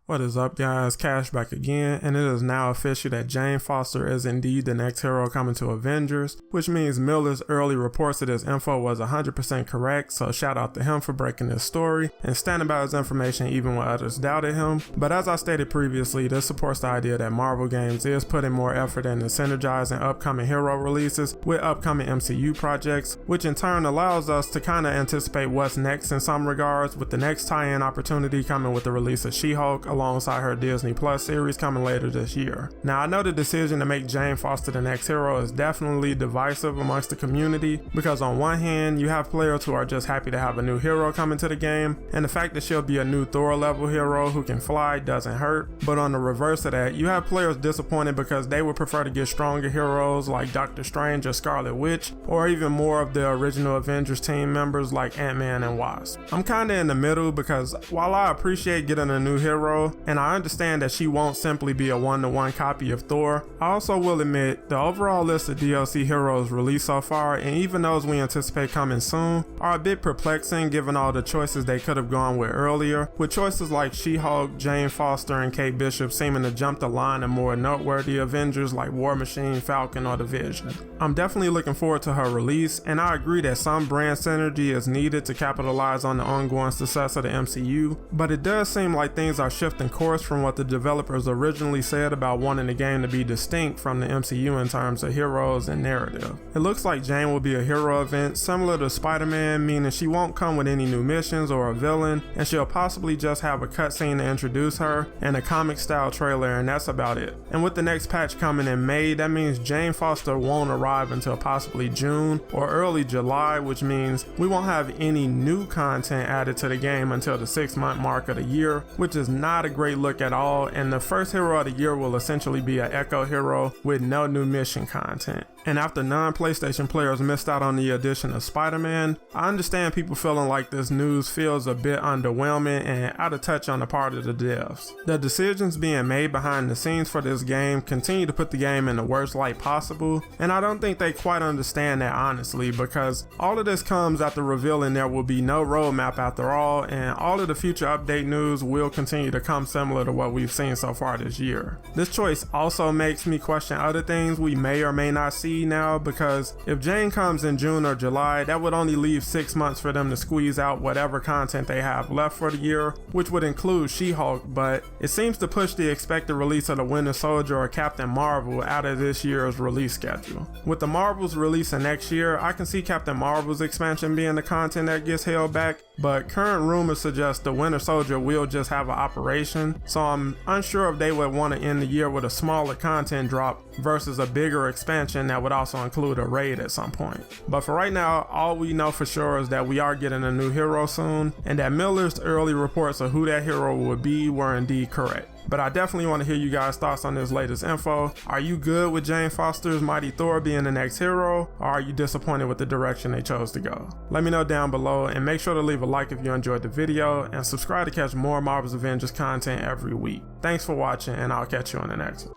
What is up, guys? Cash back again, and it is now official that Jane Foster is indeed the next hero coming to Avengers, which means Miller's early reports of this info was 100% correct, so shout out to him for breaking this story and standing by his information even when others doubted him. But as I stated previously, this supports the idea that Marvel Games is putting more effort into synergizing upcoming hero releases with upcoming MCU projects, which in turn allows us to kinda anticipate what's next in some regards, with the next tie-in opportunity coming with the release of She-Hulk alongside her Disney Plus series coming later this year. Now, I know the decision to make Jane Foster the next hero is definitely divisive amongst the community, because on one hand, you have players who are just happy to have a new hero coming to the game, and the fact that she'll be a new Thor level hero who can fly doesn't hurt. But on the reverse of that, you have players disappointed because they would prefer to get stronger heroes like Doctor Strange or Scarlet Witch, or even more of the original Avengers team members like Ant-Man and Wasp. I'm kinda in the middle, because while I appreciate getting a new hero, and I understand that she won't simply be a one-to-one copy of Thor, I also will admit the overall list of DLC heroes released so far, and even those we anticipate coming soon, are a bit perplexing given all the choices they could have gone with earlier, with choices like She-Hulk, Jane Foster, and Kate Bishop seeming to jump the line of more noteworthy Avengers like War Machine, Falcon, or the Vision. I'm definitely looking forward to her release, and I agree that some brand synergy is needed to capitalize on the ongoing success of the MCU, but it does seem like things are shifting course from what the developers originally said about wanting the game to be distinct from the MCU in terms of heroes and narrative. It looks like Jane will be a hero event similar to Spider-Man, meaning she won't come with any new missions or a villain, and she'll possibly just have a cutscene to introduce her and a comic style trailer, and that's about it. And with the next patch coming in May, that means Jane Foster won't arrive until possibly June or early July, which means we won't have any new content added to the game until the 6-month mark of the year, which is not a great look at all, and the first hero of the year will essentially be an Echo hero with no new mission content. And after non-PlayStation players missed out on the addition of Spider-Man, I understand people feeling like this news feels a bit underwhelming and out of touch on the part of the devs. The decisions being made behind the scenes for this game continue to put the game in the worst light possible, and I don't think they quite understand that honestly, because all of this comes after revealing there will be no roadmap after all, and all of the future update news will continue to come similar to what we've seen so far this year. This choice also makes me question other things we may or may not see now, because if Jane comes in June or July, that would only leave 6 months for them to squeeze out whatever content they have left for the year, which would include She-Hulk, but it seems to push the expected release of the Winter Soldier or Captain Marvel out of this year's release schedule. With the Marvels releasing next year, I can see Captain Marvel's expansion being the content that gets held back, but current rumors suggest the Winter Soldier will just have an operation, so I'm unsure if they would want to end the year with a smaller content drop versus a bigger expansion that would also include a raid at some point. But for right now, all we know for sure is that we are getting a new hero soon, and that Miller's early reports of who that hero would be were indeed correct. But I definitely want to hear you guys' thoughts on this latest info. Are you good with Jane Foster's Mighty Thor being the next hero, or are you disappointed with the direction they chose to go? Let me know down below, and make sure to leave a like if you enjoyed the video, and subscribe to catch more Marvel's Avengers content every week. Thanks for watching, and I'll catch you on the next one.